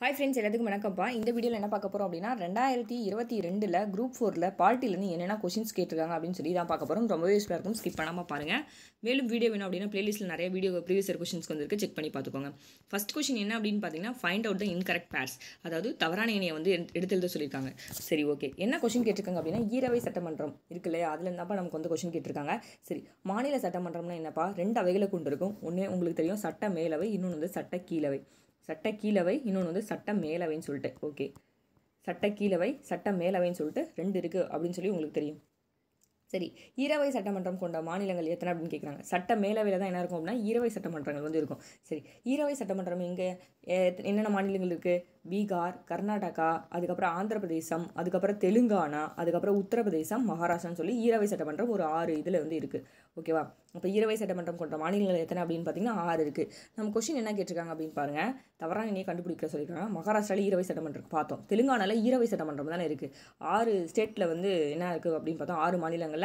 Hi friends, எல்லாத்துக்கும் வணக்கம்ப்பா. இந்த வீடியோவில் என்ன பார்க்க போகிறோம் அப்படின்னா 2022 குரூப் 4 பார்ட்டிலேருந்து என்னென்ன கொஷின்ஸ் கேட்டிருக்காங்க அப்படின்னு சொல்லி தான் பார்க்க போகிறோம். ரொம்பவே யூஸ்ஃபுல்லாக இருக்கும், ஸ்கிப் பண்ணாமல் பாருங்கள். மேலும் வீடியோ வேணும் அப்படின்னா பிளேலிஸ்ட்டில் நிறைய ப்ரீவியஸ் இயர் கொஷின்ஸ் வந்துருக்கு, செக் பண்ணி பார்த்துக்கோங்க. ஃபர்ஸ்ட் கொஷின் என்ன அப்படின்னு பார்த்தீங்கன்னா, find out the incorrect pairs, அதாவது தவறான இணையை வந்து எடுத்து எழுத சொல்லியிருக்காங்க. சரி, ஓகே. என்ன கொஷின் கேட்டிருக்காங்க அப்படின்னா, ஈரவை சட்டமன்றம் இருக்கு இல்லையா, அதில் இருந்தாப்பா நமக்கு வந்து கொஷின் கேட்டிருக்காங்க. சரி, மாநில சட்டமன்றம்னா என்னப்பா, 2 அவைகளை கொண்டு இருக்கும். ஒன்று உங்களுக்கு தெரியும் சட்ட மேலவை, இன்னொன்று வந்து சட்ட கீழவை. சட்ட கீழவை, இன்னொன்று வந்து சட்ட மேலவைன்னு சொல்லிட்டு. ஓகே, சட்ட கீழவை சட்ட மேலவைன்னு சொல்லிட்டு 2 இருக்குது அப்படின்னு சொல்லி உங்களுக்கு தெரியும். சரி, ஈரவை சட்டமன்றம் கொண்ட மாநிலங்கள் எத்தனை அப்படின்னு கேட்குறாங்க. சட்ட மேலவையில் தான் என்ன இருக்கும் அப்படின்னா ஈரவை சட்டமன்றங்கள் வந்து இருக்கும். சரி, ஈரவை சட்டமன்றம் இங்கே என்னென்ன மாநிலங்கள் இருக்குது? பீகார், கர்நாடகா, அதுக்கப்புறம் ஆந்திர பிரதேசம், அதுக்கப்புறம் தெலுங்கானா, அதுக்கப்புறம் உத்தரப்பிரதேசம், மகாராஷ்டிரான்னு சொல்லி ஈரவை சட்டமன்றம் ஒரு 6 இதில் வந்து இருக்குது. ஓகேவா? அப்போ ஈரவை சட்டமன்றம் கொண்ட மாநிலங்கள் எத்தனை அப்படின்னு பார்த்தீங்கன்னா 6 இருக்குது. நம்ம கொஸ்டின் என்ன கேட்டிருக்காங்க அப்படின்னு பாருங்கள். தவறான இணையை கண்டுபிடிக்க சொல்லியிருக்காங்க. மகாராஷ்டிராவில் ஈரவை சட்டமன்றம் பார்த்தோம், தெலுங்கானாவில் ஈரவை சட்டமன்றம் தானே இருக்குது. 6 ஸ்டேட்டில் வந்து என்ன இருக்குது அப்படின்னு பார்த்தோம், 6 மாநிலங்களில்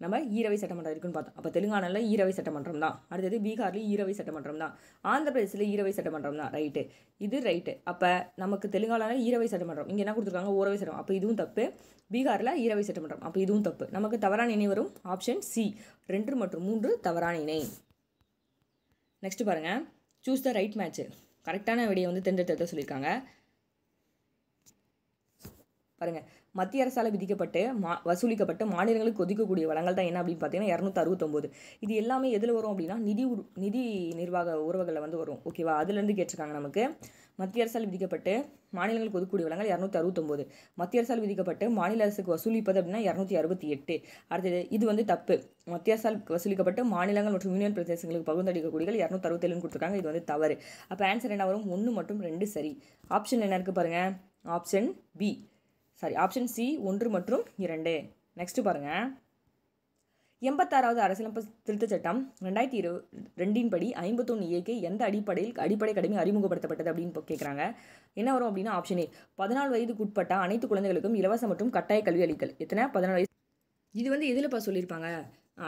நம்ம ஈரவை சட்டமன்றம் இருக்குன்னு பார்த்தோம். அப்போ தெலுங்கானாவில் ஈரவை சட்டமன்றம் தான். அடுத்தது பீகார்லேயும் ஈரவை சட்டமன்றம் தான். ஆந்திர பிரதேசத்தில் ஈரவை சட்டமன்றம் தான். ரைட்டு, இது ரைட்டு. அப்போ நமக்கு தெலுங்கானாவில் ஈரவை சட்டமன்றம், இங்கே என்ன கொடுத்துருக்காங்க, ஓரவை சட்டமன்றம். அப்போ இதுவும் தப்பு. பீகாரில் ஈரவை சட்டமன்றம், அப்போ இதுவும் தப்பு. நமக்கு தவறான இணை வரும் ஆப்ஷன் சி, 2 மற்றும் 3 தவறான இணை. நெக்ஸ்ட் பாருங்கள், சூஸ் த ரைட் மேட்ச். கரெக்டான விடையை வந்து தேர்ந்தெடுத்து சொல்லியிருக்காங்க. பாருங்கள், மத்திய அரசால் விதிக்கப்பட்டு வசூலிக்கப்பட்டு மாநிலங்களுக்கு ஒதுக்கக்கூடிய வளங்கள் தான் என்ன அப்படின்னு பார்த்தீங்கன்னா 269. இது எல்லாமே எதில் வரும் அப்படின்னா நிதி நிர்வாக உறவுகளில் வந்து வரும். ஓகேவா? அதுலேருந்து கேட்டிருக்காங்க நமக்கு. மத்திய அரசால் விதிக்கப்பட்டு மாநிலங்களுக்கு ஒதுக்கக்கூடிய வளங்கள் 269. மத்திய அரசால் விதிக்கப்பட்டு மாநில அரசுக்கு வசூலிப்பது அப்படின்னா 268. அடுத்தது இது வந்து தப்பு. மத்திய அரசால் வசூலிக்கப்பட்டு மாநிலங்கள் மற்றும் யூனியன் பிரதேசங்களுக்கு பகிர்ந்தளிக்கக்கூடியகள் 267 கொடுத்துருக்காங்க. இது வந்து தவறு. அப்போ ஆன்சர் என்ன வரும்? 1 மற்றும் 2 சரி. ஆப்ஷன் என்ன இருக்குது பாருங்கள், option B, sorry option C, 1 மற்றும் 2. நெக்ஸ்ட் பாருங்கள், 86வது அரசியலமைப்பு திருத்தச் சட்டம் 2022 படி 51A எந்த அடிப்படை கடமை அறிமுகப்படுத்தப்பட்டது அப்படின்னு கேட்குறாங்க. என்ன வரும் அப்படின்னா ஆப்ஷன் ஏ, 14 வயதுக்குட்பட்ட அனைத்து குழந்தைகளுக்கும் இலவச மற்றும் கட்டாய கல்வி அளித்தல். எத்தனை? 14 வயது. இது வந்து எதில்ப்பா சொல்லியிருப்பாங்க?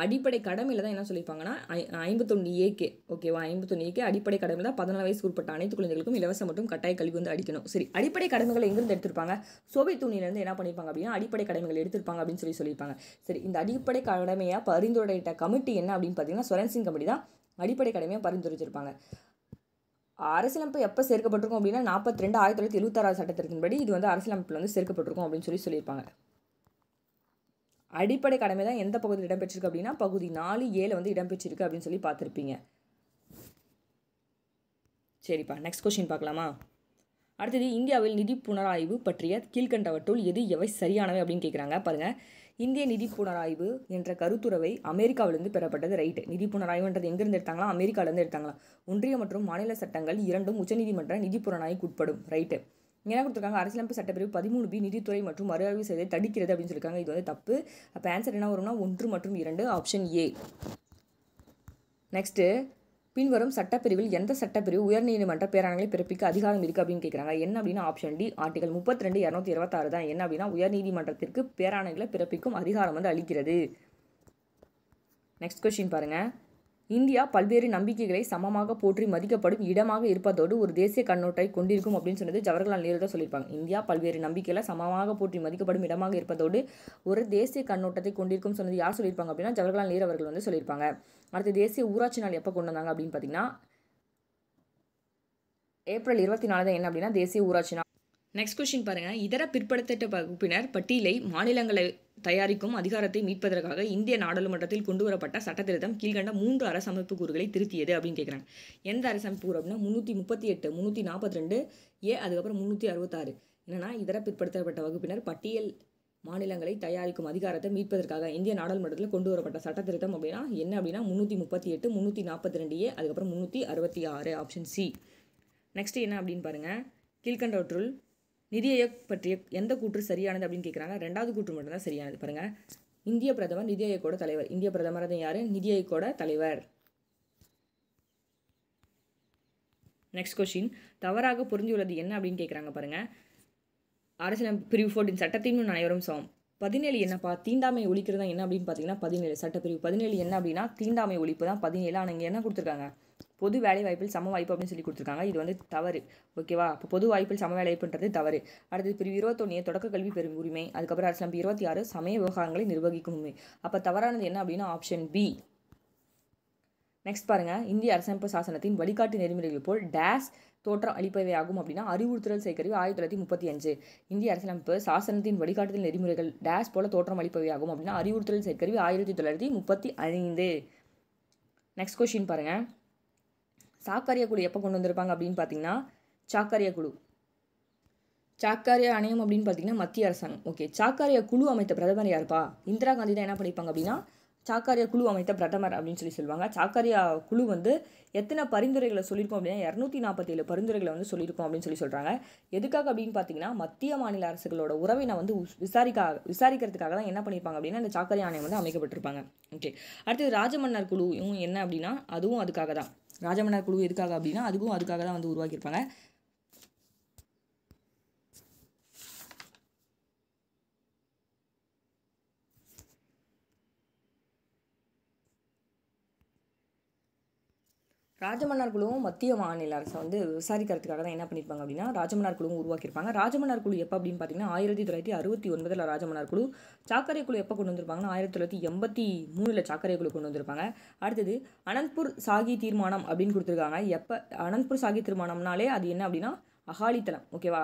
அடிப்படை கடமையில் தான் என்ன சொல்லியிருப்பாங்கன்னா 51A. ஓகேவா? 51A அடிப்படை கடமை தான் 14 வயசுக்கு உட்பட்ட அனைத்து குழந்தைகளுக்கும் இலவச மற்றும் கட்டாய கல்வி வந்து அளிக்கணும். சரி, அடிப்படை கடமைகள் எங்கிருந்து எடுத்திருப்பாங்க? சோவியத் யூனியன்லேருந்து என்ன பண்ணியிருப்பாங்க அப்படின்னா அடிப்படை கடமைகள் எடுத்திருப்பாங்க அப்படின்னு சொல்லியிருப்பாங்க. சரி, இந்த அடிப்படை கடமையாக பரிந்துரையிட்ட கமிட்டி என்ன அப்படின்னு பார்த்தீங்கன்னா சொரன் சிங் கமிட்டி தான் அடிப்படை கடமையாக பரிந்துரைச்சிருப்பாங்க. அரசியலமைப்பு எப்போ சேர்க்கப்பட்டிருக்கும் அப்படின்னா 42 1976 சட்டத்தின்படி இது வந்து அரசியலமைப்பில் வந்து சேர்க்கப்பட்டிருக்கும் அப்படின்னு சொல்லியிருப்பாங்க. அடிப்படை கடமை தான் எந்த பகுதியில் இடம்பெற்றிருக்கு அப்படின்னா பகுதி 4A வந்து இடம்பெற்றிருக்கு அப்படின்னு சொல்லி பார்த்துருப்பீங்க. சரிப்பா, நெக்ஸ்ட் கொஸ்டின் பார்க்கலாமா? அடுத்தது, இந்தியாவில் நிதி புனராய்வு பற்றிய கீழ்கண்டவற்றுள் எவை சரியானவை அப்படின்னு கேட்குறாங்க. பாருங்கள், இந்திய நிதி புனராய்வு என்ற கருத்துறவை அமெரிக்காவிலிருந்து பெறப்பட்டது. ரைட்டு. நிதி புனராய்வுன்றது எங்கேருந்து எடுத்தாங்களா? அமெரிக்காவிலேருந்து எடுத்தாங்களா? ஒன்றிய மற்றும் மாநில சட்டங்கள் இரண்டும் உச்சநீதிமன்ற நிதி புனராய்வுக்கு உட்படும். ரைட்டு. என்ன கொடுத்துருக்காங்க? அரசியலமைப்பு சட்டப்பிரிவு 13B நிதித்துறை மற்றும் மறுஆய்வு செய்வதை தடுக்கிறது அப்படின்னு சொல்லியிருக்காங்க. இது வந்து தப்பு. அப்போ ஆன்சர் என்ன வரும்னா 1 மற்றும் 2, ஆப்ஷன் ஏ. நெக்ஸ்ட்டு, பின்வரும் சட்டப்பிரிவில் எந்த சட்டப்பிரிவு உயர்நீதிமன்ற பேராணைகளை பிறப்பிக்க அதிகாரம் இருக்குது அப்படின்னு கேட்குறாங்க. என்ன அப்படின்னா ஆப்ஷன் டி, ஆர்டிகல் 32 226 தான் என்ன அப்படின்னா உயர்நீதிமன்றத்திற்கு பேராணைகளை பிறப்பிக்கும் அதிகாரம் வந்து அளிக்கிறது. நெக்ஸ்ட் கொஸ்டின் பாருங்கள், இந்தியா பல்வேறு நம்பிக்கைகளை சமமாக போற்றி மதிக்கப்படும் இடமாக இருப்பதோடு ஒரு தேசிய கண்ணோட்டை கொண்டிருக்கும் அப்படின்னு சொன்னது ஜவஹர்லால் நேரு தான் சொல்லியிருப்பாங்க. இந்தியா பல்வேறு நம்பிக்கைகளை சமமாக போற்றி மதிக்கப்படும் இடமாக இருப்பதோடு ஒரு தேசிய கண்ணோட்டத்தை கொண்டிருக்கும் சொன்னது யார் சொல்லியிருப்பாங்க அப்படின்னா ஜவஹர்லால் நேரு அவர்கள் வந்து சொல்லியிருப்பாங்க. அடுத்து, தேசிய ஊராட்சி நாள் எப்போ கொண்டு வந்தாங்க அப்படின்னு பார்த்தீங்கன்னா ஏப்ரல் 24 தான் என்ன அப்படின்னா தேசிய ஊராட்சி நாள். நெக்ஸ்ட் கொஸ்டின் பாருங்கள், இதர பிற்படுத்தப்பட்ட வகுப்பினர் பட்டியலை மாநிலங்களை தயாரிக்கும் அதிகாரத்தை மீட்பதற்காக இந்திய நாடாளுமன்றத்தில் கொண்டு வரப்பட்ட சட்டத்திருத்தம் கீழ்கண்ட 3 அரசமைப்பு கூறுகளை திருத்தியது அப்படின்னு கேட்குறாங்க. எந்த அரசமைப்பு கூறு அப்படின்னா 338, 342A, அதுக்கப்புறம் 366. என்னன்னா, இதர பிற்படுத்தப்பட்ட வகுப்பினர் பட்டியல் மாநிலங்களை தயாரிக்கும் அதிகாரத்தை மீட்பதற்காக இந்திய நாடாளுமன்றத்தில் கொண்டு வரப்பட்ட சட்டத்திருத்தம் அப்படின்னா என்ன அப்படின்னா 338, 342A, அதுக்கப்புறம் 366, ஆப்ஷன் சி. நெக்ஸ்ட் என்ன அப்படின்னு பாருங்கள், கீழ்கண்டவற்றுள் நிதி ஆயோக் பற்றிய எந்த கூற்று சரியானது அப்படின்னு கேட்குறாங்க. 2வது கூற்று மட்டும்தான் சரியானது. பாருங்கள், இந்திய பிரதமர் நிதி ஆயோக்கோட தலைவர். இந்திய பிரதமர் தான் யார்? நிதி ஆயோக்கோட தலைவர். நெக்ஸ்ட் கொஸ்டின், தவறாக பொருந்தியுள்ளது என்ன அப்படின்னு கேட்குறாங்க. பாருங்கள், அரசியலமைப்பு பிரிவு 14 சட்டத்தின் அனைவரும் சமம். 17 என்னப்பா? தீண்டாமை ஒழிக்கிறது தான் என்ன அப்படின்னு பார்த்தீங்கன்னா 17. சட்டப்பிரிவு 17 என்ன அப்படின்னா தீண்டாமை ஒழிப்பு தான் 17. ஆனால் இங்கே என்ன கொடுத்துருக்காங்க? பொது வேலை வாய்ப்பில் சம வாய்ப்பு அப்படின்னு சொல்லி கொடுத்துருக்காங்க. இது வந்து தவறு. ஓகேவா? இப்போ பொது வாய்ப்பில் சம வேலை வாய்ப்புன்றது தவறு. அடுத்தது பிரிவு 21 தொடக்க கல்வி பெறும் உரிமை. அதுக்கப்புறம் அரசியலமைப்பு 26 சமய விவகாரங்களை நிர்வகிக்கும் உரிமை. அப்போ தவறானது என்ன அப்படின்னா ஆப்ஷன் பி. நெக்ஸ்ட் பாருங்க, இந்திய அரசமைப்பு சாசனத்தின் வழிகாட்டு நெறிமுறைகள் போல் டேஸ் தோற்றம் அளிப்பவை ஆகும் அப்படின்னா அறிவுறுத்தல் செயற்கருவி 1935. இந்திய அரசியலமைப்பு சாசனத்தின் வழிகாட்டுதல் நெறிமுறைகள் டேஸ் போல தோற்றம் அளிப்பவை ஆகும் அப்படின்னா அறிவுறுத்தல் செயற்கருவி 1935. நெக்ஸ்ட் கொஸ்டின் பாருங்க, சாக்கரிய குழு எப்போ கொண்டு வந்திருப்பாங்க அப்படின்னு பார்த்தீங்கன்னா சாக்கரிய குழு சாக்கரிய ஆணையம் அப்படின்னு பார்த்தீங்கன்னா மத்திய அரசாங்கம். ஓகே, சாக்கரிய குழு அமைத்த பிரதமர் யாருப்பா? இந்திரா காந்தி தான் என்ன பண்ணிப்பாங்க அப்படின்னா சாக்கரிய குழு அமைத்த பிரதமர் அப்படின்னு சொல்லுவாங்க. சாக்கரியா குழு வந்து எத்தனை பரிந்துரைகளை சொல்லியிருக்கோம் அப்படின்னா 247 பரிந்துரைகளை வந்து சொல்லியிருக்கோம் அப்படின்னு சொல்கிறாங்க. எதுக்காக அப்படின்னு பார்த்தீங்கன்னா மத்திய மாநில அரசுகளோட உறவினை வந்து விசாரிக்கிறதுக்காக தான் என்ன பண்ணியிருப்பாங்க அப்படின்னா இந்த சாக்கரிய ஆணையம் வந்து அமைக்கப்பட்டிருப்பாங்க. ஓகே, அடுத்தது ராஜமன்னர் குழு என்ன அப்படின்னா அதுவும் அதுக்காக தான். ராஜமன்னர் குழு எதுக்காக அப்படின்னா அதுவும் அதுக்காக தான் வந்து உருவாக்கியிருப்பாங்க. ராஜமன்னார் குழுவும் மத்திய மாநில அரசை வந்து விசாரிக்கிறதுக்காக தான் என்ன பண்ணியிருப்பாங்க அப்படின்னா ராஜமன்னார் குழுவும் உருவாக்கியிருப்பாங்க. ராஜமன்னார் குழு எப்போ அப்படின்னு பார்த்தீங்கன்னா 1969 ராஜமன்னார் குழு. சாக்கரை குழு எப்போ கொண்டு வந்திருப்பாங்கன்னா 1983 சாக்கரை குழு கொண்டு வந்திருப்பாங்க. அடுத்தது அனந்த்பூர் சாகி தீர்மானம் அப்படின்னு கொடுத்துருக்காங்க. எப்போ அனந்த்பூர் சாகி தீர்மானம்னாலே அது என்ன அப்படின்னா அகாலித்தலம். ஓகேவா?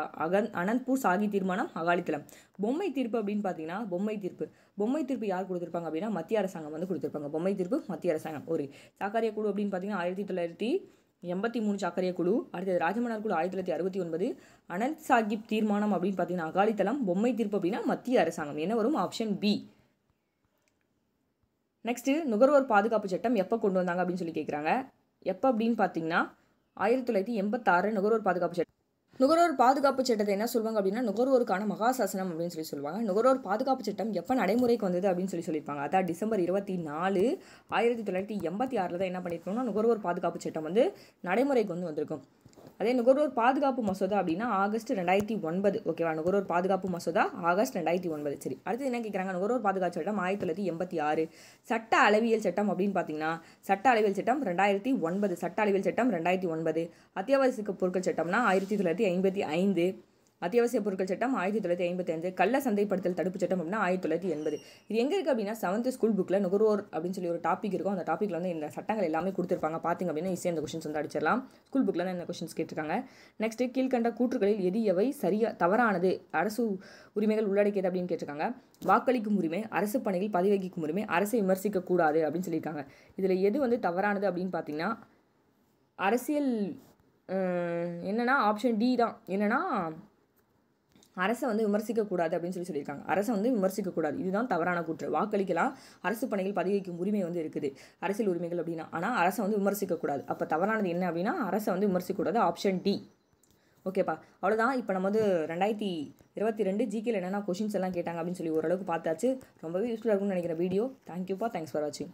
அனந்த்பூர் சாகி தீர்மானம் அகாலித்தலம். பொம்மை தீர்ப்பு அப்படின்னு பார்த்தீங்கன்னா பொம்மை தீர்ப்பு யார் கொடுத்துருப்பாங்க அப்படின்னா மத்திய அரசாங்கம் வந்து கொடுத்துருப்பாங்க. பொம்மை தீர்ப்பு மத்திய அரசாங்கம். ஒரு சாக்கரிய குழு அப்படின்னு பார்த்தீங்கன்னா 1983 சாக்கரிய குழு. அடுத்தது ராஜமன்னார் குழு 1969. அனந்த் சாஹிப் தீர்மானம் அப்படின்னு பார்த்தீங்கன்னா அகாலித்தலம். பொம்மை தீர்ப்பு அப்படின்னா மத்திய அரசாங்கம். என்ன வரும்? Option B. நெக்ஸ்ட்டு நுகர்வோர் பாதுகாப்பு சட்டம் எப்போ கொண்டு வந்தாங்க அப்படின்னு சொல்லி கேட்குறாங்க. எப்போ அப்படின்னு பார்த்தீங்கன்னா 1986 நுகர்வோர் பாதுகாப்பு சட்டம். நுகர்வோர் பாதுகாப்பு சட்டத்தை என்ன சொல்லுவாங்க அப்படின்னா நுகர்வோருக்கான மகாசாசனம் அப்படின்னு சொல்லுவாங்க. நுகர்வோர் பாதுகாப்பு சட்டம் எப்போ நடைமுறைக்கு வந்தது அப்படின்னு சொல்லியிருப்பாங்க. அதான் டிசம்பர் 24 1986 தான் என்ன பண்ணியிருக்கோம்னா நுகர்வோர் பாதுகாப்பு சட்டம் வந்து நடைமுறைக்கு வந்து வந்திருக்கும். அதே நுகர்வோர் பாதுகாப்பு மசோதா அப்படின்னா ஆகஸ்ட் 2009. ஓகேவா? நுகர்வோர் பாதுகாப்பு மசோதா ஆகஸ்ட் 2009. சரி, அடுத்து என்ன கேட்குறாங்க? நுகர்வோர் பாதுகாப்பு சட்டம் 1986. சட்ட அளவியல் சட்டம் அப்படின்னு பார்த்தீங்கன்னா சட்ட அளவியல் சட்டம் 2009. சட்ட அளவியல் சட்டம் 2009. அத்தியாவசிய பொருட்கள் சட்டம்னா 1955. அத்தியாவசிய பொருட்கள் சட்டம் 1955. கள்ள சந்தைப்படுத்தல் தடுப்பு சட்டம் அப்படின்னா 1980. இது எங்கே இருக்குது அப்படின்னா 7th ஸ்கூல் புக்கில் நுகர்வோர் அப்படின்னு சொல்லி ஒரு டாபிக் இருக்கும். அந்த டாப்பிக்கில் வந்து இந்த சட்டங்கள் எல்லாமே கொடுத்துருப்பாங்க. பார்த்திங்க அப்படின்னா ஈஸியாக இந்த கொஷின்ஸ் வந்து அடிச்சிடலாம். ஸ்கூல் புக்கில் தான் இந்த கொஷின்ஸ் கேட்டிருக்காங்க. நெக்ஸ்ட்டு கீழ்கண்ட கூற்றுகளில் எது எவை தவறானது அரசு உரிமைகள் உள்ளடக்கியது அப்படின்னு கேட்டிருக்காங்க. வாக்களிக்கும் உரிமை, அரசு பணிகள் பதவி வகிக்கும் உரிமை, அரசை விமர்சிக்கக்கூடாது அப்படின்னு சொல்லியிருக்காங்க. இதில் எது வந்து தவறானது அப்படின்னு பார்த்தீங்கன்னா அரசியல் என்னென்னா ஆப்ஷன் டி தான். என்னென்னா அரசை வந்து விமர்சிக்கக்கூடாது அப்படின்னு சொல்லியிருக்காங்க. அரசை வந்து விமர்சிக்கக்கூடாது, இதுதான் தவறான கூற்று. வாக்களிக்கலாம், அரசு பணிகள் பதவி வைக்கும் உரிமை வந்து இருக்குது, அரசியல் உரிமைகள் அப்படின்னா. ஆனால் அரசை வந்து விமர்சிக்கக்கூடாது. அப்போ தவறானது என்ன அப்படின்னா அரசை வந்து விமர்சிக்கக்கூடாது, ஆப்ஷன் டி. ஓகேப்பா, அவ்வளோதான். இப்போ நம்ம வந்து 2022 ஜிகேல என்னென்னா கொஷின்ஸ் எல்லாம் கேட்டாங்க அப்படின்னு சொல்லி ஓரளவுக்கு பார்த்தாச்சு. ரொம்பவே யூஸ்ஃபுல்லாக இருக்கும்னு நினைக்கிற வீடியோ. தேங்க்யூப்பா, தேங்க்ஸ் ஃபார் வாட்சிங்.